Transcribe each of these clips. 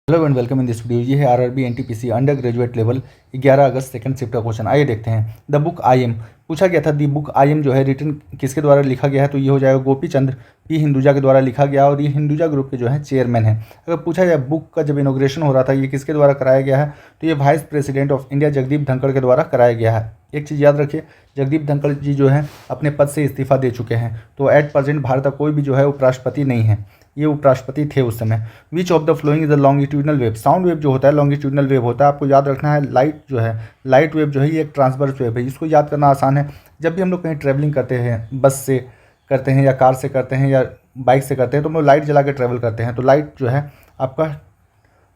Hello and welcome in this video. ये है RRB NTPC under graduate level 11 अगस्त second shift का question. आइए देखते हैं। द बुक आई एम पूछा गया था। दी बुक आई एम जो है रिटन किसके द्वारा लिखा गया है, तो ये हो जाएगा गोपी चंद्र पी हिंदुजा के द्वारा लिखा गया और ये हिंदुजा ग्रुप के जो है चेयरमैन है। अगर पूछा जाए बुक का जब इनोग्रेशन हो रहा था ये किसके द्वारा कराया गया है, तो ये vice president of India Jagdeep Dhankhar के द्वारा कराया गया है। एक चीज़ याद रखिए, जगदीप धनखड़ जी जो है अपने पद से इस्तीफा दे चुके हैं, तो एट प्रेजेंट भारत का कोई भी जो है उपराष्ट्रपति नहीं है, ये उपराष्ट्रपति थे उस समय। विच of the following is the longitudinal wave. Sound wave जो होता है लॉन्गिट्यूडनल वेव होता है। आपको याद रखना है लाइट जो है, लाइट वेव जो है ये एक ट्रांसवर्स वेव है। इसको याद करना आसान है। जब भी हम लोग कहीं ट्रैवलिंग करते हैं, बस से करते हैं या कार से करते हैं या बाइक से करते हैं, तो हम लोग लाइट जला के ट्रैवल करते हैं। तो लाइट जो है आपका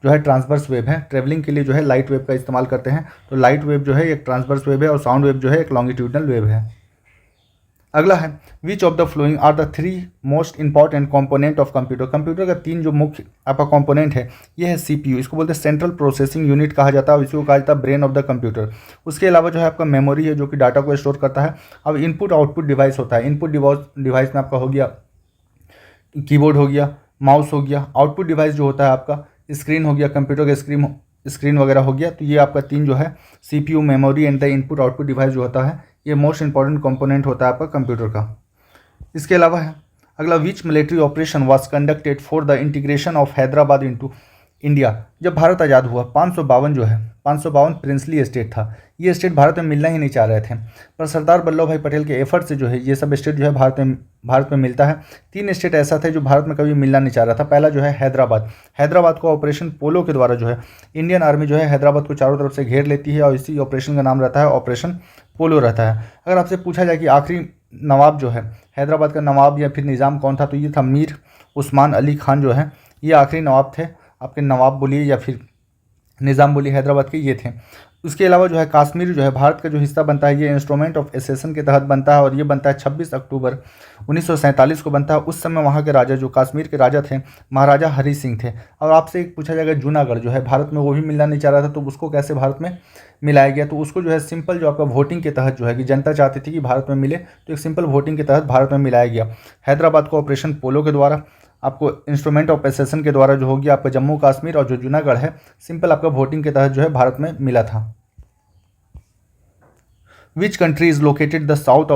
जो है ट्रांसवर्स वेव है। ट्रैवलिंग के लिए जो है लाइट वेव का इस्तेमाल करते हैं। तो लाइट वेव जो है एक ट्रांसवर्स वेव है और साउंड वेव जो है एक लॉन्गिट्यूडनल वेव है। अगला है which of the following are the three most important component of computer. Computer का तीन जो मुख्य आपका कंपोनेंट है ये है सीपीयू। इसको बोलते हैं सेंट्रल प्रोसेसिंग यूनिट कहा जाता है और इसको कहा जाता है ब्रेन ऑफ द कंप्यूटर। उसके अलावा जो है आपका मेमोरी है जो कि डाटा को स्टोर करता है। अब इनपुट आउटपुट डिवाइस होता है। इनपुट डिवाइस में आपका हो गया कीबोर्ड, हो गया माउस, हो गया। आउटपुट डिवाइस जो होता है आपका स्क्रीन हो गया, कंप्यूटर का स्क्रीन वगैरह हो गया। तो ये आपका तीन जो है CPU, memory and the input output device जो होता है ये मोस्ट इंपॉर्टेंट कंपोनेंट होता है आपका कंप्यूटर का। इसके अलावा है अगला which military operation was conducted for the integration of Hyderabad into India. जब भारत आज़ाद हुआ 552 जो है 552 प्रिंसली स्टेट था। ये स्टेट भारत में मिलना ही नहीं चाह रहे थे, पर सरदार वल्लभ भाई पटेल के एफर्ट से जो है ये सब स्टेट जो है भारत में मिलता है। तीन स्टेट ऐसा थे जो भारत में कभी मिलना नहीं चाह रहा था। पहला जो है हैदराबाद को ऑपरेशन पोलो के द्वारा जो है इंडियन आर्मी जो है हैदराबाद को चारों तरफ से घेर लेती है और इसी ऑपरेशन का नाम रहता है ऑपरेशन पोलो रहता है। अगर आपसे पूछा जाए कि आखिरी नवाब जो है हैदराबाद का नवाब या फिर निज़ाम कौन था, तो ये था मीर उस्मान अली खान जो है ये आखिरी नवाब थे। आपके नवाब बोलिए या फिर निज़ाम बोलिए, हैदराबाद के ये थे। उसके अलावा जो है कश्मीर जो है भारत का जो हिस्सा बनता है ये इंस्ट्रूमेंट ऑफ एसेशन के तहत बनता है और ये बनता है 26 अक्टूबर 1947 को बनता है। उस समय वहाँ के राजा जो कश्मीर के राजा थे महाराजा हरी सिंह थे। और आपसे एक पूछा जाएगा जूनागढ़ जो है भारत में वो भी मिलना नहीं चाह रहा था, तो उसको कैसे भारत में मिलाया गया, तो उसको जो है सिंपल जो आपका वोटिंग के तहत जो है कि जनता चाहती थी कि भारत में मिले, तो एक सिंपल वोटिंग के तहत भारत में मिलाया गया। हैदराबाद को ऑपरेशन पोलो के द्वारा, आपको इंस्ट्रूमेंट ऑफ एसेशन के द्वारा जो हो गया आपका जम्मू कश्मीर, और जो जूनागढ़ है सिंपल आपका वोटिंग के तहत जो है भारत में मिला था। Which country is located the south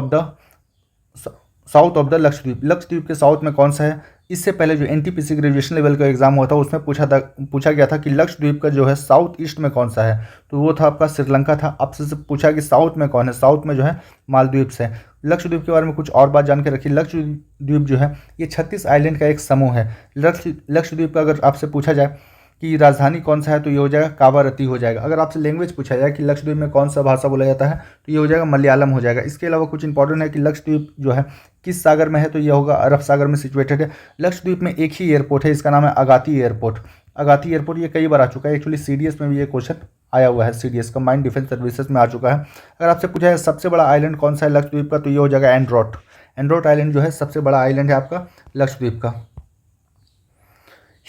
of the Lakshadweep. Lakshadweep के साउथ में कौन सा है। इससे पहले जो एनटीपीसी ग्रेजुएशन लेवल का एग्जाम हुआ था उसमें पूछा गया था कि लक्षद्वीप का जो है साउथ ईस्ट में कौन सा है, तो वो था आपका श्रीलंका था। आपसे पूछा कि साउथ में कौन है, साउथ में जो है मालदीव से। लक्षद्वीप के बारे में कुछ और बात जान के रखिए। लक्षद्वीप जो है ये 36 आइलैंड का एक समूह है। लक्षद्वीप का अगर आपसे पूछा जाए कि राजधानी कौन सा है, तो ये हो जाएगा कावारती हो जाएगा। अगर आपसे लैंग्वेज पूछा जाए कि लक्षद्वीप में कौन सा भाषा बोला जाता है, तो ये हो जाएगा मलयालम हो जाएगा। इसके अलावा कुछ इंपॉर्टेंट है कि लक्षद्वीप जो है किस सागर में है, तो ये होगा अरब सागर में सिचुएटेड है। लक्षद्वीप में एक ही एयरपोर्ट है, इसका नाम है अगाती एयरपोर्ट। अगाती एयरपोर्ट ये कई बार आ चुका है, एक्चुअली सीडीएस में भी ये क्वेश्चन आया हुआ है, सीडीएस कंबाइंड डिफेंस सर्विसेज में आ चुका है। अगर आपसे पूछा है सबसे बड़ा आइलैंड कौन सा है लक्षद्वीप का, तो ये हो जाएगा एंड्रोट आइलैंड जो है सबसे बड़ा आइलैंड है आपका लक्षद्वीप का।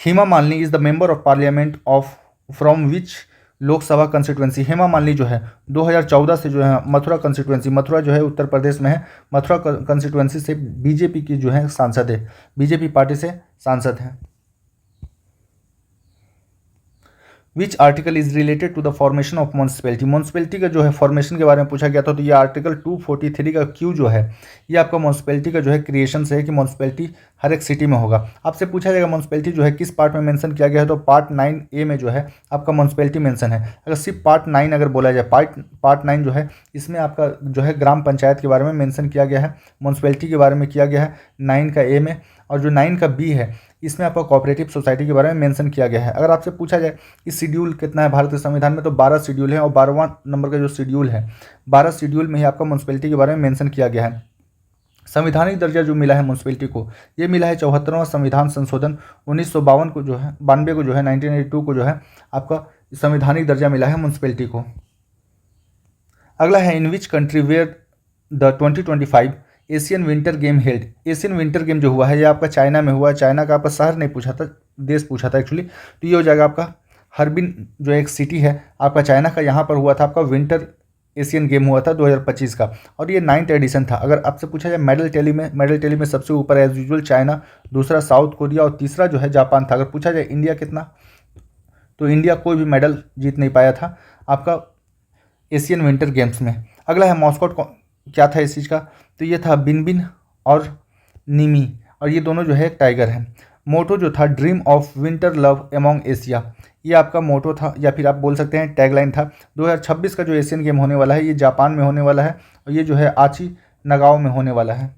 Hema Malini is the member of parliament of from which Lok Sabha constituency. Hema Malini जो है 2014 से जो है मथुरा कंस्टिट्यूंसी, मथुरा जो है उत्तर प्रदेश में है, मथुरा कंस्टिट्यूंसी से बीजेपी की जो है सांसद है, बीजेपी पार्टी से सांसद है। Which article is related to the formation of municipality. Municipality का जो है फॉर्मेशन के बारे में पूछा गया था, तो ये आर्टिकल 243 का क्यू जो है ये आपका म्यूनसिपैलिटी का जो है क्रिएशन से है कि म्यूनसिपैलिटी हर एक सिटी में होगा। आपसे पूछा जाएगा म्यूनसिपैलिटी जो है किस पार्ट में मेंशन किया गया है, तो पार्ट 9A में जो है आपका म्यूनसिपैलिटी मेंशन है। अगर सिर्फ पार्ट 9 अगर बोला जाए, पार्ट 9 जो है इसमें आपका जो है ग्राम पंचायत के बारे में मेंशन किया गया है, म्यूनसिपैलिटी के बारे में किया गया है 9 का A में, और जो 9 का B है इसमें आपका कोऑपरेटिव सोसाइटी के बारे में मेंशन किया गया है। अगर आपसे पूछा जाए कि शेड्यूल कितना है भारत के संविधान में, तो 12 शेड्यूल है और 12वां नंबर का जो शेड्यूल है 12 शेड्यूल में ही आपका म्यूनसिपैलिटी के बारे में मेंशन किया गया है। संवैधानिक दर्जा जो मिला है म्यूनसिपैलिटी को, ये मिला है 74वां संविधान संशोधन 1952 को जो है 92 को जो है 1982 को जो है आपका संवैधानिक दर्जा मिला है म्यूनसिपैलिटी को। अगला है in which country where the 2025 Asian winter game held. Asian winter game जो हुआ है ये आपका चाइना में हुआ है। चाइना का आपका शहर नहीं पूछा था, देश पूछा था एक्चुअली, तो ये हो जाएगा आपका हर्बिन जो एक सिटी है आपका चाइना का, यहाँ पर हुआ था आपका विंटर एशियन गेम हुआ था 2025 का, और ये 9th एडिशन था। अगर आपसे पूछा जाए मेडल टेली में सबसे ऊपर एज यूजुअल चाइना, दूसरा साउथ कोरिया और तीसरा जो है जापान था। अगर पूछा जाए इंडिया कितना, तो इंडिया कोई भी मेडल जीत नहीं पाया था आपका एशियन विंटर गेम्स में। अगला है मॉस्कोट क्या था इस चीज़ का, तो ये था बिनबिन और निमी, और ये दोनों जो है एक टाइगर है। मोटो जो था dream of winter love among Asia, ये आपका मोटो था या फिर आप बोल सकते हैं टैगलाइन था। 2026 का जो एशियन गेम होने वाला है ये जापान में होने वाला है और ये जो है आची नगाओ में होने वाला है।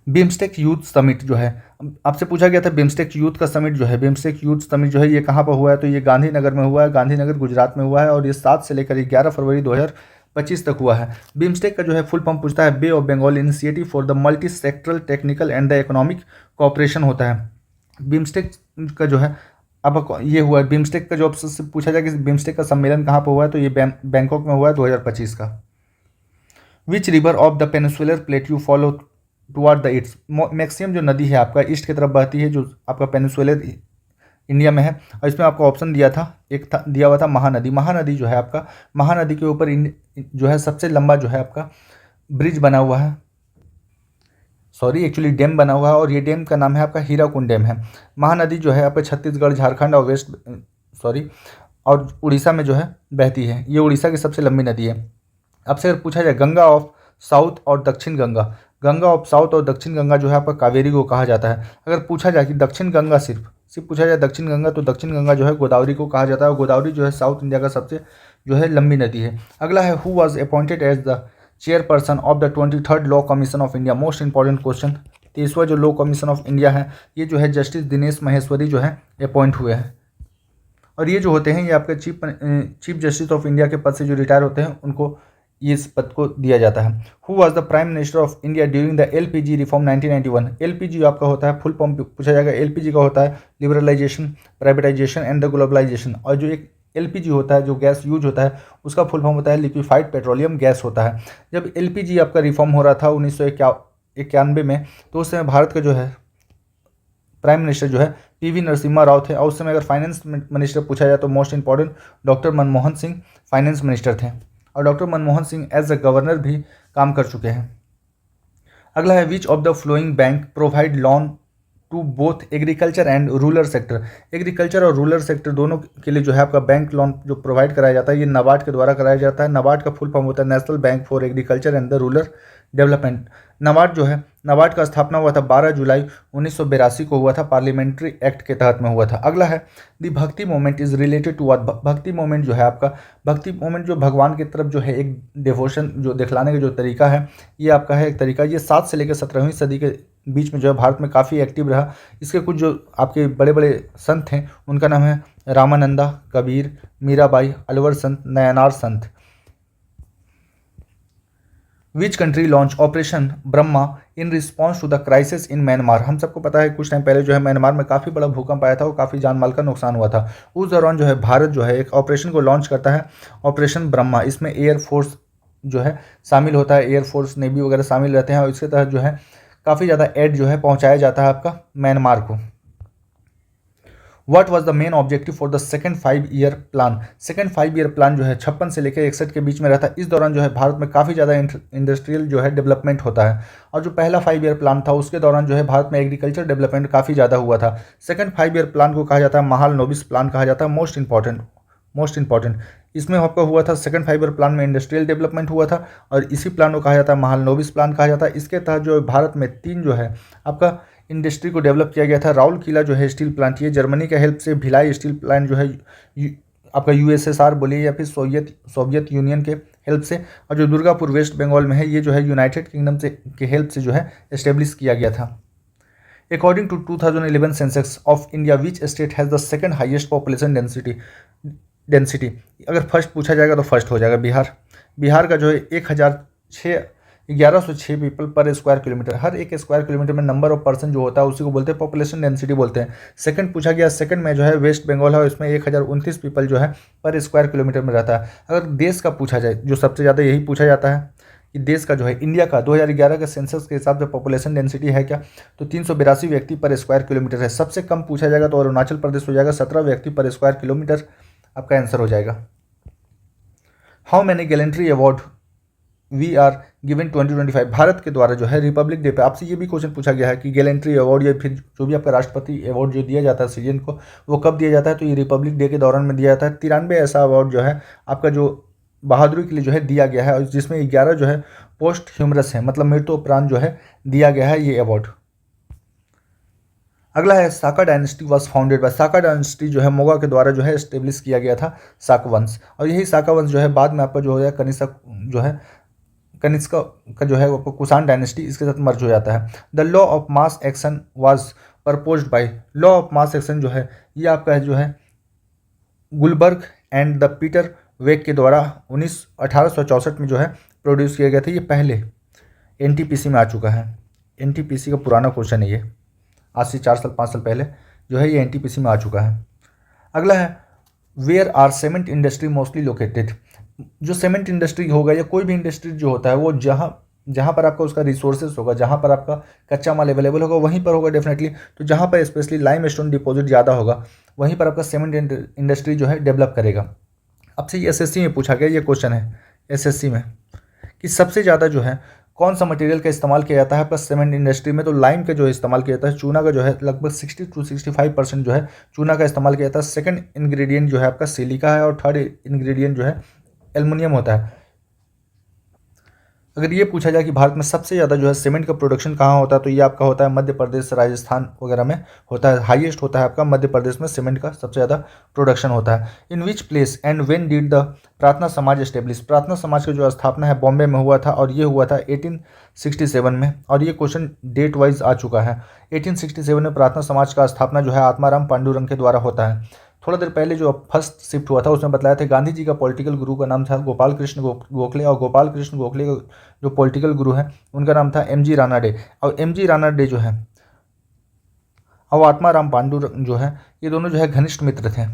बिम्स्टेक यूथ समिट जो है, आपसे पूछा गया था बिम्स्टेक यूथ का समिट जो है, बिम्स्टेक यूथ समिट जो है ये कहाँ पर हुआ है, तो ये गांधीनगर में हुआ है, गांधीनगर गुजरात में हुआ है और ये 7 से लेकर 11 फरवरी 2025 तक हुआ है। बिम्स्टेक का जो है फुल फॉर्म पूछता है bay of Bengal initiative for the multi sectoral technical and the economic cooperation होता है। बिम्स्टेक का जो है अब ये हुआ है, बिम्स्टेक का जो आपसे पूछा जाए कि बिम्स्टेक का सम्मेलन कहाँ पर हुआ है, तो ये बैंकॉक में हुआ है 2025 का। Which river of the peninsular plateau follow toward the east, maximum जो नदी है आपका ईस्ट की तरफ बहती है जो आपका पेनिसुलर इंडिया में है, और इसमें आपको ऑप्शन दिया था, एक था दिया हुआ था महानदी। महानदी जो है आपका, महानदी के ऊपर जो है सबसे लंबा जो है आपका ब्रिज बना हुआ है, सॉरी एक्चुअली डैम बना हुआ है और ये डैम का नाम है आपका हीराकुंड डैम है। महानदी जो है आपका छत्तीसगढ़, झारखंड और और उड़ीसा में जो है बहती है, ये उड़ीसा की सबसे लंबी नदी है। आपसे अगर पूछा जाए गंगा ऑफ साउथ और दक्षिण गंगा, गंगा ऑफ साउथ और दक्षिण गंगा जो है आपका कावेरी को कहा जाता है। अगर पूछा जाए कि दक्षिण गंगा सिर्फ पूछा जाए दक्षिण गंगा, तो दक्षिण गंगा जो है गोदावरी को कहा जाता है और गोदावरी जो है साउथ इंडिया का सबसे जो है लंबी नदी है। अगला है who was appointed as the chairperson of the 23rd law commission of India, most important question. 23वां जो लॉ कमीशन ऑफ इंडिया है ये जो है जस्टिस दिनेश महेश्वरी जो है अपॉइंट हुए हैं, और ये जो होते हैं ये आपके चीफ जस्टिस ऑफ इंडिया के पद से जो रिटायर होते हैं उनको ये इस पद को दिया जाता है। Who was the prime minister of India during the LPG reform 1991, LPG आपका होता है फुल फॉर्म पूछा जाएगा, एलपीजी का होता है liberalisation, privatisation and the globalisation, और जो एक एलपीजी होता है जो गैस यूज होता है उसका फुल फॉर्म होता है लिक्विफाइड पेट्रोलियम गैस होता है। जब एलपीजी आपका रिफॉर्म हो रहा था 1991 में, तो उस समय भारत का जो है प्राइम मिनिस्टर जो है पीवी नरसिम्हा राव थे, और उस समय अगर फाइनेंस मिनिस्टर पूछा जाए तो most important doctor Manmohan Singh finance minister थे, और doctor Manmohan Singh as a governor भी काम कर चुके हैं। अगला है which of the following bank provide loan to both agriculture and rural sector, agriculture और रूरल सेक्टर दोनों के लिए जो है आपका बैंक लोन जो प्रोवाइड कराया जाता है ये नाबार्ड के द्वारा कराया जाता है। नाबार्ड का फुल फॉर्म होता है national bank for agriculture and the rural development. NABARD जो है, नाबार्ड का स्थापना हुआ था 12 जुलाई 1982 को हुआ था, पार्लियामेंट्री एक्ट के तहत में हुआ था। अगला है the Bhakti movement is related to what, Bhakti movement जो है आपका, भक्ति मोमेंट जो भगवान की तरफ जो है एक डिवोशन जो दिखलाने का जो तरीका है ये आपका है एक तरीका, ये 7 से लेकर 17वीं सदी के बीच में जो है भारत में काफ़ी एक्टिव रहा। इसके कुछ जो आपके बड़े बड़े संत हैं उनका नाम है रामानंदा, कबीर, मीराबाई, अलवर संत, नयनार संत। Which country launch operation Brahma in response to the crisis in Myanmar, हम सबको पता है कुछ टाइम पहले जो है म्यांमार में काफ़ी बड़ा भूकंप आया था और काफ़ी जान माल का नुकसान हुआ था। उस दौरान जो है भारत जो है एक ऑपरेशन को लॉन्च करता है, ऑपरेशन ब्रह्मा। इसमें एयरफोर्स जो है शामिल होता है, एयरफोर्स नेवी वगैरह शामिल रहते हैं और इसके तहत जो है काफ़ी ज़्यादा एड जो है पहुँचाया जाता है आपका म्यांमार को। What was the main objective for the second 5 year plan, second 5 year plan जो है 56 से लेकर 61 के बीच में रहता है। इस दौरान जो है भारत में काफ़ी ज़्यादा इंडस्ट्रियल जो है डेवलपमेंट होता है, और जो पहला 5 ईयर प्लान था उसके दौरान जो है भारत में एग्रीकल्चर डेवलपमेंट काफ़ी ज़्यादा हुआ था। सेकंड 5 ईयर प्लान को कहा जाता है महालनोबिस प्लान कहा जाता है, मोस्ट इंपॉर्टेंट इसमें आपका हुआ था सेकंड 5 ईयर प्लान में इंडस्ट्रियल डेवलपमेंट हुआ था, और इसी प्लान को कहा जाता है महालनोबिस प्लान कहा जाता है। इसके तहत जो भारत में 3 जो है आपका इंडस्ट्री को डेवलप किया गया था। राउरकेला जो है स्टील प्लांट, ये जर्मनी के हेल्प से, भिलाई स्टील प्लांट जो है आपका यूएसएसआर बोलिए या फिर सोवियत यूनियन के हेल्प से, और जो दुर्गापुर वेस्ट बंगाल में है ये जो है यूनाइटेड किंगडम से के हेल्प से जो है एस्टेब्लिश किया गया था। According to 2011 census of India which state has the second highest population density, अगर फर्स्ट पूछा जाएगा तो फर्स्ट हो जाएगा बिहार का जो है 1106 पीपल पर स्क्वायर किलोमीटर, हर एक स्क्वायर किलोमीटर में नंबर ऑफ पर्सन जो होता है उसी को बोलते हैं पॉपुलेशन डेंसिटी बोलते हैं। सेकंड पूछा गया, सेकंड में जो है वेस्ट बंगाल है, इसमें 1029 पीपल जो है पर स्क्वायर किलोमीटर में रहता है। अगर देश का पूछा जाए जो सबसे ज़्यादा यही पूछा जाता है कि देश का जो है इंडिया का 2011 के सेंसस के हिसाब से पॉपुलेशन डेंसिटी है क्या, तो 382 व्यक्ति पर स्क्वायर किलोमीटर है। सबसे कम पूछा जाएगा तो अरुणाचल प्रदेश हो जाएगा, 17 व्यक्ति पर स्क्वायर किलोमीटर आपका आंसर हो जाएगा। How many gallantry award we are given 2025, Bharat के द्वारा जो है रिपब्लिक डे पे आपसे ये भी क्वेश्चन पूछा गया है कि गैलेंट्री अवार्ड या फिर जो भी आपका राष्ट्रपति अवार्ड जो दिया जाता है सिटीजन को, वो कब दिया जाता है, तो ये रिपब्लिक डे के दौरान में दिया जाता है। 93 ऐसा अवार्ड जो है आपका जो बहादुरी के लिए जो है दिया गया है, और जिसमें 11 जो है पोस्ट ह्यूमरस है, मतलब मृत्योपरांत जो है दिया गया है ये अवार्ड। अगला है Saka dynasty was founded by, Saka dynasty जो है मोगा के द्वारा जो है स्टेब्लिश किया गया था साक वंश, और यही साका वंश जो है बाद में आपका जो है कनिष्क जो है कनिष्क का जो है वो कुषाण डायनेस्टी इसके साथ मर्ज हो जाता है। The law of mass action was proposed by, law of mass action जो है ये आपका जो है गुलबर्ग एंड द पीटर वेक के द्वारा 1864 में जो है प्रोड्यूस किया गया था। ये पहले एनटीपीसी में आ चुका है, एनटीपीसी का पुराना क्वेश्चन है ये, आज से 4 साल 5 साल पहले जो है ये एनटीपीसी में आ चुका है। अगला है where are cement industry mostly located, जो सीमेंट इंडस्ट्री होगा या कोई भी इंडस्ट्री जो होता है वो जहाँ पर आपका उसका रिसोर्सेज होगा, जहाँ पर आपका कच्चा माल अवेलेबल होगा वहीं पर होगा डेफिनेटली। तो जहाँ पर स्पेशली लाइम स्टोन डिपॉजिट ज़्यादा होगा वहीं पर आपका सीमेंट इंडस्ट्री जो है डेवलप करेगा। आपसे ये एसएससी में पूछा गया ये क्वेश्चन है एसएससी में कि सबसे ज़्यादा जो है कौन सा मटेरियल का इस्तेमाल किया जाता है प्लस सीमेंट इंडस्ट्री में, तो लाइम का जो है इस्तेमाल किया जाता है, चूना का जो है लगभग 60 to 65% जो है चूना का इस्तेमाल किया जाता है। सेकंड इंग्रेडिएंट जो है आपका सिलिका है, और थर्ड इंग्रेडिएंट जो है एल्युमिनियम होता है। अगर ये पूछा जाए कि भारत में सबसे ज़्यादा जो है सीमेंट का प्रोडक्शन कहाँ होता है, तो ये आपका होता है मध्य प्रदेश, राजस्थान वगैरह में होता है, हाईएस्ट होता है आपका मध्य प्रदेश में सीमेंट का सबसे ज़्यादा प्रोडक्शन होता है। In which place and when did the Prarthana Samaj establish, प्रार्थना समाज का जो स्थापना है बॉम्बे में हुआ था, और ये हुआ था 1867 में, और ये क्वेश्चन डेट वाइज आ चुका है। 1867 में प्रार्थना समाज का स्थापना जो है आत्माराम पांडुरंग के द्वारा होता है। थोड़ा देर पहले जो फर्स्ट शिफ्ट हुआ था उसमें बताया था गांधी जी का पॉलिटिकल गुरु का नाम था गोपाल कृष्ण गोखले, और गोपाल कृष्ण गोखले का जो पॉलिटिकल गुरु है उनका नाम था एमजी रानाडे, और एमजी रानाडे जो है और आत्माराम पांडुरंग जो है ये दोनों जो है घनिष्ठ मित्र थे।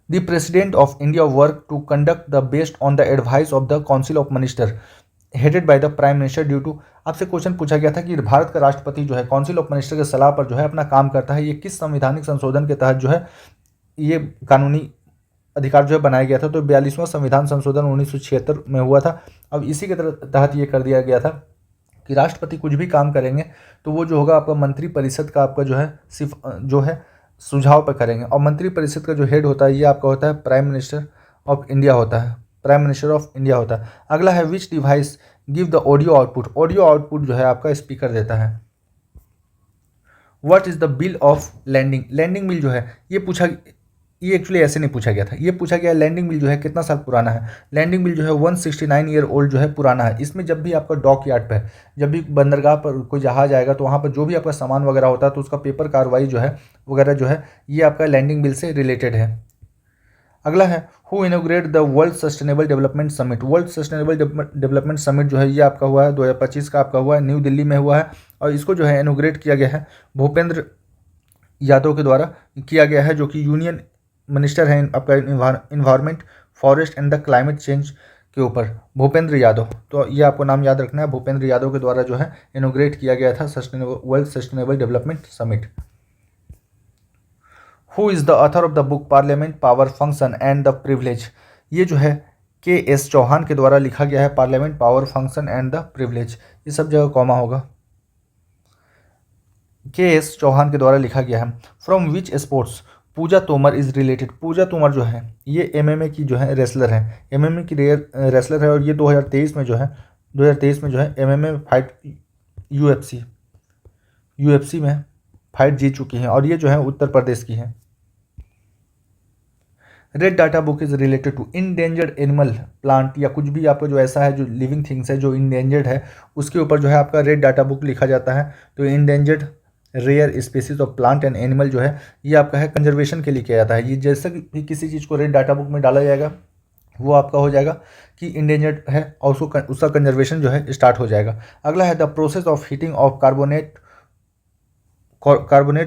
The president of India work to conduct the based on the advice of the council of minister headed by the prime minister due to, आपसे क्वेश्चन पूछा गया था कि भारत का राष्ट्रपति जो है काउंसिल ऑफ मिनिस्टर के सलाह पर जो है अपना काम करता है, ये किस संवैधानिक संशोधन के तहत जो है ये कानूनी अधिकार जो है बनाया गया था, तो 42वां संविधान संशोधन 1976 में हुआ था। अब इसी के तहत ये कर दिया गया था कि राष्ट्रपति कुछ भी काम करेंगे तो वो जो होगा आपका मंत्री परिषद का आपका जो है सिर्फ जो है सुझाव पर करेंगे, और मंत्री परिषद का जो हेड होता है ये आपका होता है प्राइम मिनिस्टर ऑफ इंडिया होता है, प्राइम मिनिस्टर ऑफ इंडिया होता है। अगला है which device give the audio output, audio output जो है आपका स्पीकर देता है। What is the bill of landing, landing bill जो है ये पूछा, ये एक्चुअली ऐसे नहीं पूछा गया था, ये पूछा गया लैंडिंग बिल जो है कितना साल पुराना है। लैंडिंग बिल जो है 169 ईयर ओल्ड जो है पुराना है। इसमें जब भी आपका डॉक यार्ड पे जब भी बंदरगाह पर कोई जहाज आएगा तो वहाँ पर जो भी आपका सामान वगैरह होता है तो उसका पेपर कार्रवाई जो है वगैरह जो है ये आपका लैंडिंग बिल से रिलेटेड है। अगला है who इनोग्रेट the world sustainable development summit, world sustainable development summit जो है ये आपका हुआ है 2025 का आपका हुआ है, न्यू दिल्ली में हुआ है, और इसको जो है इनोग्रेट किया गया है भूपेंद्र यादव के द्वारा किया गया है, जो कि यूनियन मिनिस्टर हैं आपका environment, forest and the climate change के ऊपर, भूपेंद्र यादव। तो ये आपको नाम याद रखना है, भूपेंद्र यादव के द्वारा जो है इनोग्रेट किया गया था world sustainable development summit. Who is the author of the book parliament power function and the privilege, ये जो है के.एस. चौहान के द्वारा लिखा गया है parliament power function and the privilege, ये सब जगह कॉमा होगा, के.एस. चौहान के द्वारा लिखा गया है। From which sports Pooja Tomar is related, Pooja Tomar जो है ये एमएमए की जो है रेसलर है, एमएमए की रेसलर है, और ये 2023 में जो है एमएमए फाइट यूएफसी में फाइट जीत चुकी हैं, और ये जो है उत्तर प्रदेश की है। Red data book is related to endangered animal plant, या कुछ भी आपका जो ऐसा है जो लिविंग थिंग्स है जो इंडेंजर्ड है उसके ऊपर जो है आपका रेड डाटा बुक लिखा जाता है। तो endangered rare species of plant and animal जो है ये आपका है कंजर्वेशन के लिए किया जाता है। ये जैसे भी किसी चीज़ को रेड डाटा बुक में डाला जाएगा वो आपका हो जाएगा कि इंडेंजर्ड है, और उसका कंजर्वेशन जो है स्टार्ट हो जाएगा। अगला है the process of heating of carbonate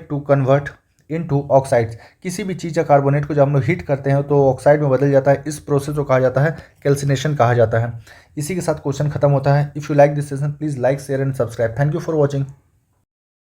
to convert into oxides, किसी भी चीज़ का कार्बोनेट को जब हम लोग हीट करते हैं तो ऑक्साइड में बदल जाता है, इस प्रोसेस को कहा जाता है कैल्सिनेशन कहा जाता है। इसी के साथ क्वेश्चन खत्म होता है। If you like this session please like share and subscribe. Thank you for watching.